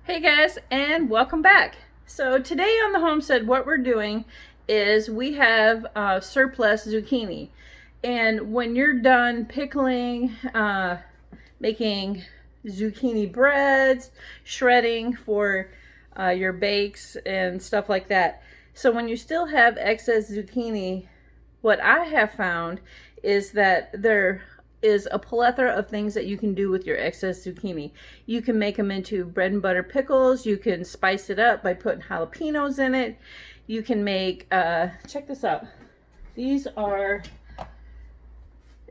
Hey guys, and welcome back. So today on the homestead, what we're doing is we have surplus zucchini. And when you're done pickling, making zucchini breads, shredding for your bakes and stuff like that. So when you still have excess zucchini, what I have found is that there is a plethora of things that you can do with your excess zucchini. You can make them into bread and butter pickles. You can spice it up by putting jalapenos in it. You can make, check this out. These are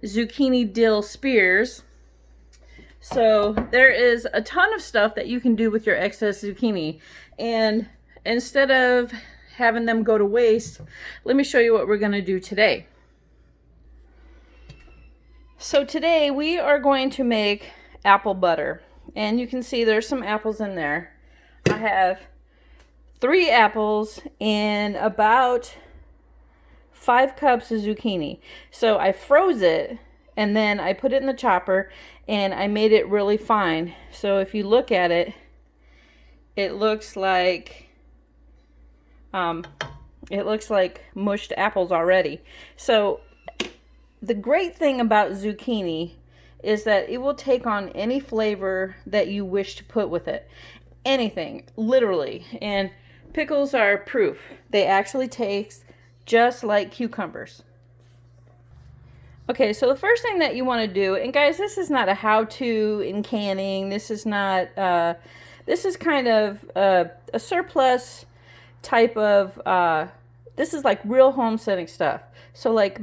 zucchini dill spears. So there is a ton of stuff that you can do with your excess zucchini. And instead of having them go to waste, let me show you what we're going to do today. So today we are going to make apple butter, and you can see there's some apples in there. I have 3 apples and about 5 cups of zucchini. So I froze it and then I put it in the chopper and I made it really fine. So if you look at it, it looks like mushed apples already. So the great thing about zucchini is that it will take on any flavor that you wish to put with it. Anything, literally. And pickles are proof. They actually taste just like cucumbers. Okay, so the first thing that you want to do, and guys, this is not a how-to in canning. This is not, this is kind of a surplus type of, this is like real homesteading stuff. So like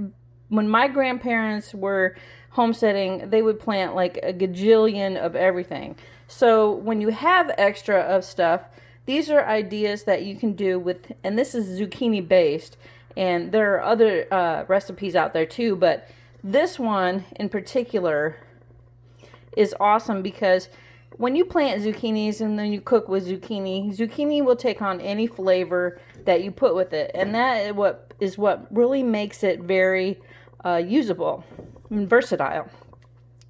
when my grandparents were homesteading, they would plant like a gajillion of everything. So when you have extra of stuff, these are ideas that you can do with, and this is zucchini based, and there are other recipes out there too, but this one in particular is awesome because when you plant zucchinis and then you cook with zucchini will take on any flavor that you put with it, and that is what really makes it very usable and versatile.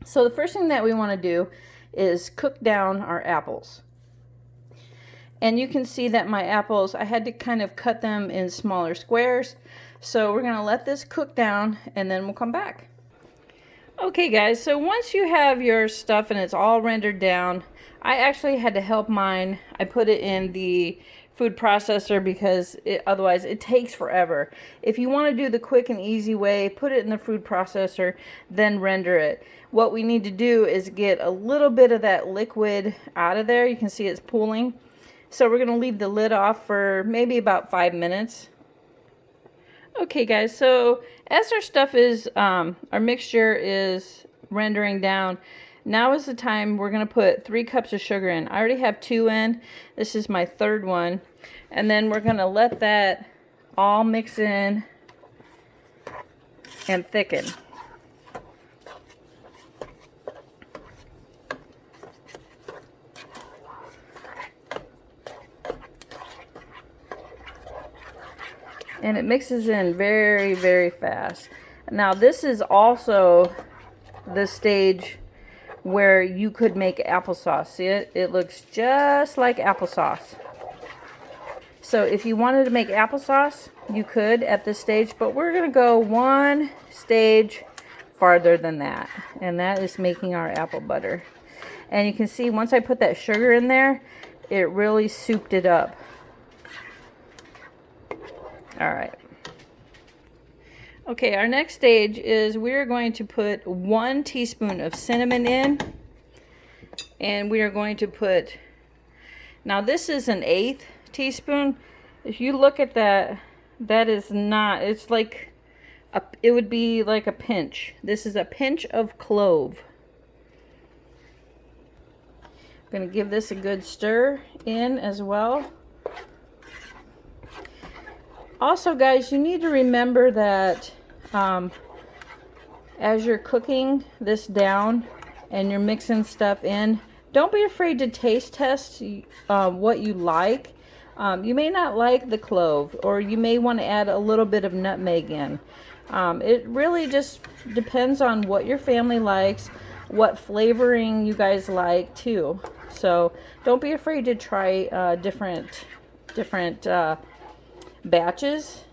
So the first thing that we want to do is cook down our apples. And you can see that my apples, I had to kind of cut them in smaller squares. So we're going to let this cook down and then we'll come back. Okay guys, so once you have your stuff and it's all rendered down, I actually had to help mine. I put it in the food processor because otherwise it takes forever. If you want to do the quick and easy way, put it in the food processor, then render it. What we need to do is get a little bit of that liquid out of there. You can see it's pooling. So we're going to leave the lid off for maybe about 5 minutes. Okay guys, so as our stuff is, our mixture is rendering down, now is the time we're going to put 3 cups of sugar in. I already have 2 in. This is my 3rd one. And then we're going to let that all mix in and thicken. And it mixes in very, very fast. Now this is also the stage where you could make applesauce. See it? It looks just like applesauce. So if you wanted to make applesauce, you could at this stage, but we're going to go 1 stage farther than that. And that is making our apple butter. And you can see once I put that sugar in there, it really souped it up. All right. Okay, our next stage is we're going to put 1 teaspoon of cinnamon in. And we are going to put, now this is an 1/8 teaspoon. If you look at that, that is not, it's like, it would be like a pinch. This is a pinch of clove. I'm going to give this a good stir in as well. Also, guys, you need to remember that as you're cooking this down and you're mixing stuff in, don't be afraid to taste test what you like. You may not like the clove, or you may want to add a little bit of nutmeg in. It really just depends on what your family likes, what flavoring you guys like too. So don't be afraid to try different batches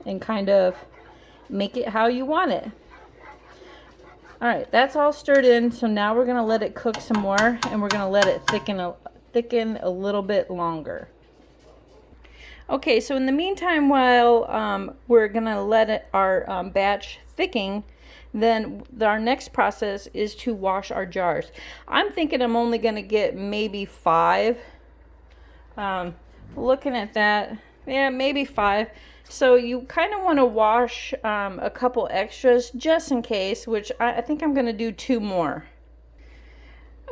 and kind of make it how you want it. All right, that's all stirred in. So now we're gonna let it cook some more, and we're gonna let it thicken a little bit longer. Okay, so in the meantime, while we're gonna let our batch thicken, then our next process is to wash our jars. I'm thinking I'm only gonna get maybe 5. Looking at that, yeah, maybe 5. So you kind of want to wash a couple extras just in case, which I think I'm going to do 2 more.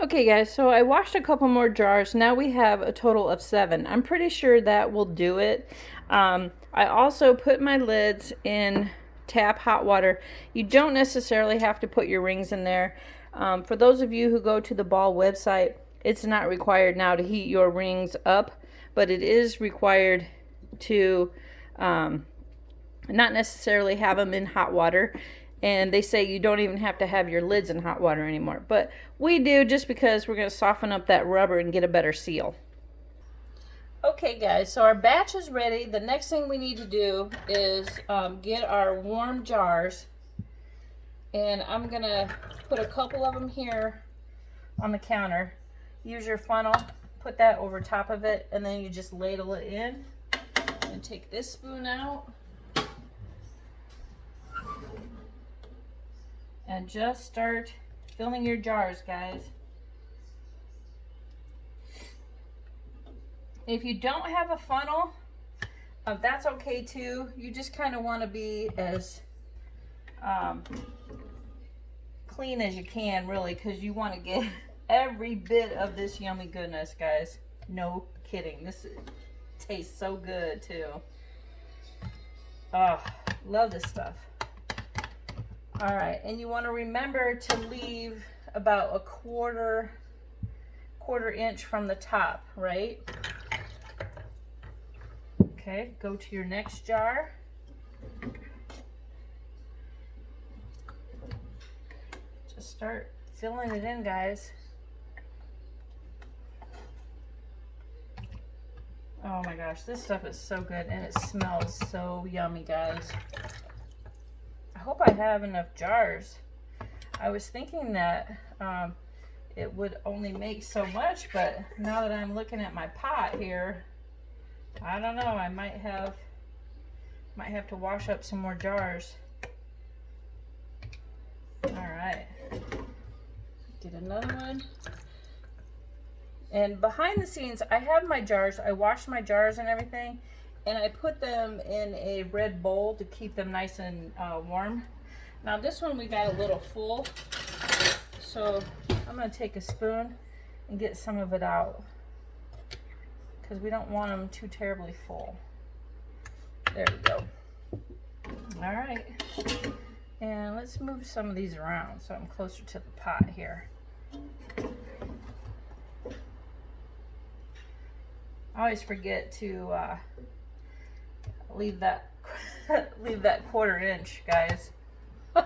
Okay guys, so I washed a couple more jars. Now we have a total of 7. I'm pretty sure that will do it. I also put my lids in tap hot water. You don't necessarily have to put your rings in there. For those of you who go to the Ball website, it's not required now to heat your rings up, but it is required to not necessarily have them in hot water. And they say you don't even have to have your lids in hot water anymore. But we do, just because we're going to soften up that rubber and get a better seal. Okay guys, so our batch is ready. The next thing we need to do is get our warm jars. And I'm going to put a couple of them here on the counter. Use your funnel, put that over top of it, and then you just ladle it in. And take this spoon out. And just start filling your jars, guys. If you don't have a funnel, that's okay too. You just kind of want to be as clean as you can, really, because you want to get every bit of this yummy goodness, guys. No kidding. This tastes so good too. Oh, love this stuff. All right, and you want to remember to leave about a quarter inch from the top, right? Okay, go to your next jar. Just start filling it in, guys. Oh my gosh, this stuff is so good, and it smells so yummy, guys. I hope I have enough jars. I was thinking that it would only make so much, but now that I'm looking at my pot here, I don't know. I might have to wash up some more jars. All right, get another one. And behind the scenes, I have my jars. I washed my jars and everything, and I put them in a red bowl to keep them nice and warm. Now this one we got a little full, so I'm going to take a spoon and get some of it out, because we don't want them too terribly full. There we go. All right, and let's move some of these around so I'm closer to the pot here. I always forget to leave that leave that quarter inch, guys. All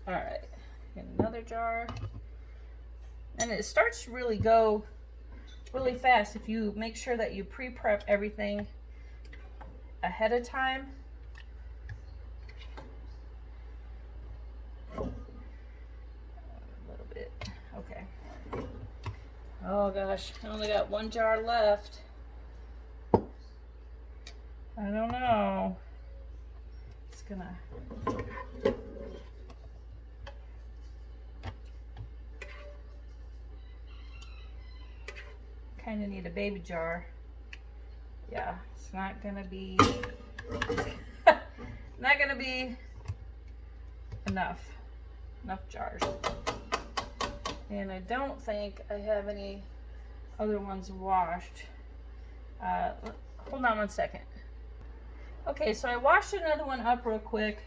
right, get another jar, and it starts to really go really fast if you make sure that you pre-prep everything ahead of time. A little bit, okay. Oh gosh, I only got 1 jar left. I don't know. It's gonna... kind of need a baby jar. Yeah, it's not gonna be... not gonna be enough jars. And I don't think I have any other ones washed. Hold on one second. Okay, so I washed another one up real quick,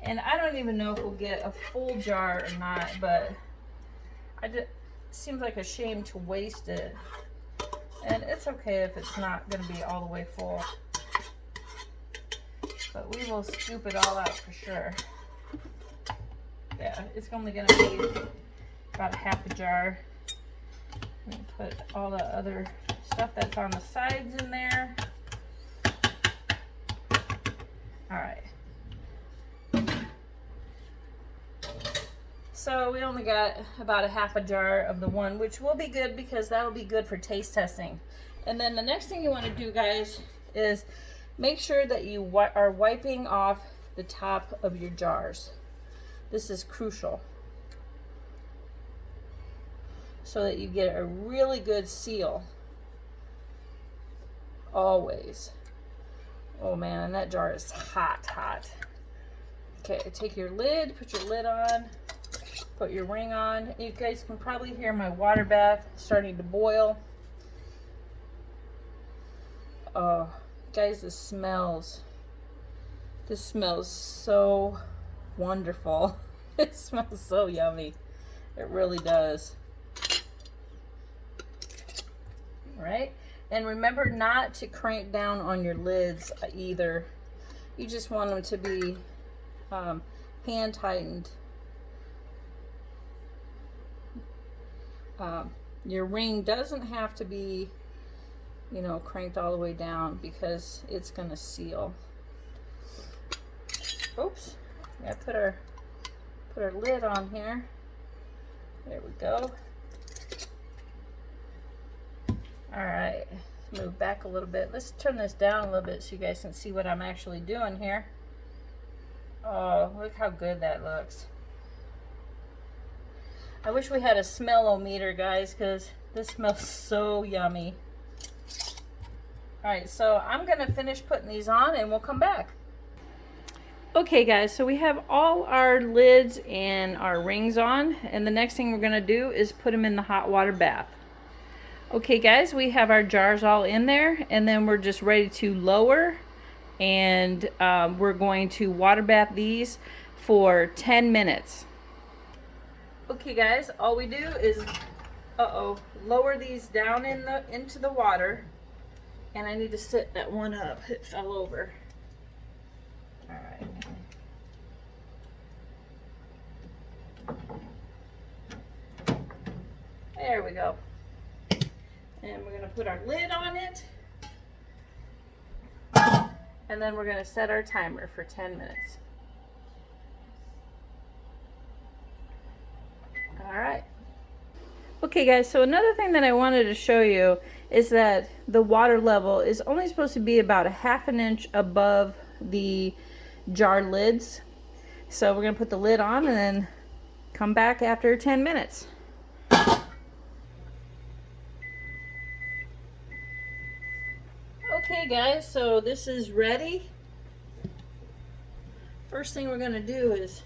and I don't even know if we'll get a full jar or not, but it seems like a shame to waste it. And it's okay if it's not going to be all the way full. But we will scoop it all out for sure. Yeah, it's only going to be about half a jar. I'm going to put all the other stuff that's on the sides in there. All right. So we only got about a half a jar of the one, which will be good because that will be good for taste testing. And then the next thing you want to do, guys, is make sure that you are wiping off the top of your jars. This is crucial, so that you get a really good seal. Always. Oh man, that jar is hot, hot. Okay, take your lid, put your lid on, put your ring on. You guys can probably hear my water bath starting to boil. Oh, guys, this smells so wonderful. It smells so yummy. It really does. All right, and remember not to crank down on your lids either. You just want them to be hand tightened. Your ring doesn't have to be, you know, cranked all the way down because it's gonna seal. Oops, I put our lid on here. There we go. All right, let's move back a little bit. Let's turn this down a little bit so you guys can see what I'm actually doing here. Oh, look how good that looks. I wish we had a smell-o-meter, guys, because this smells so yummy. All right, so I'm gonna finish putting these on and we'll come back. Okay guys, so we have all our lids and our rings on, and the next thing we're gonna do is put them in the hot water bath. Okay guys, we have our jars all in there, and then we're just ready to lower, and we're going to water bath these for 10 minutes. Okay guys, all we do is lower these down into the water, and I need to sit that one up. It fell over. All right. There we go. And we're going to put our lid on it. And then we're going to set our timer for 10 minutes. All right. Okay guys, so another thing that I wanted to show you is that the water level is only supposed to be about 1/2 inch above the jar lids. So we're going to put the lid on and then come back after 10 minutes. Okay guys, so this is ready. First thing we're going to do is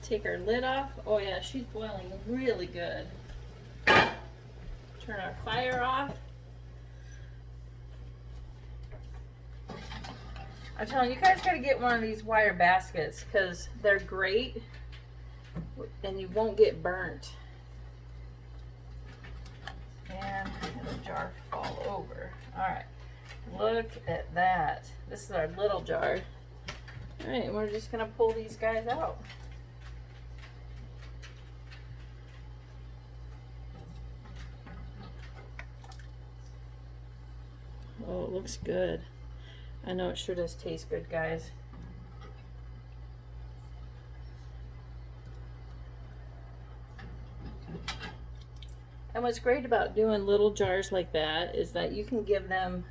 take our lid off. Oh yeah, she's boiling really good. Turn our fire off. I'm telling you, you guys gotta get one of these wire baskets because they're great and you won't get burnt. And the jar fall over. Alright, look at that. This is our little jar. Alright, we're just gonna pull these guys out. Oh, it looks good. I know it sure does taste good, guys. And what's great about doing little jars like that is that you can give them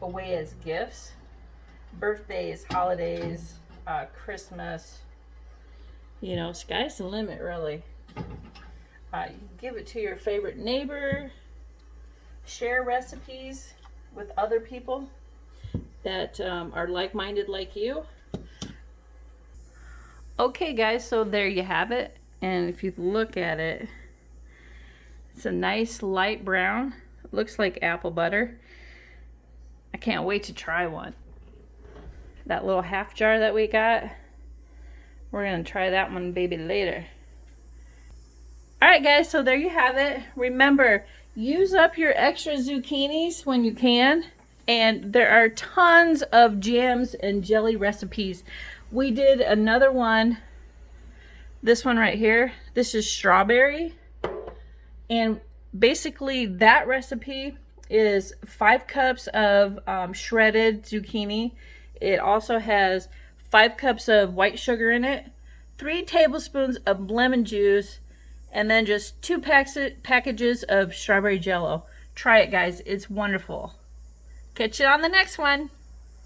away as gifts. Birthdays, holidays, Christmas. You know, sky's the limit, really. You can give it to your favorite neighbor. Share recipes with other people that are like-minded like you. Okay guys, so there you have it, and if you look at it, it's a nice light brown. It looks like apple butter. I can't wait to try one. That little half jar that we got, we're gonna try that one baby later. Alright guys, so there you have it. Remember, use up your extra zucchinis when you can. And there are tons of jams and jelly recipes. We did another one. This one right here. This is strawberry. And basically that recipe is 5 cups of shredded zucchini. It also has 5 cups of white sugar in it, 3 tablespoons of lemon juice, and then just 2 packages of strawberry jello. Try it, guys. It's wonderful. Catch you on the next one.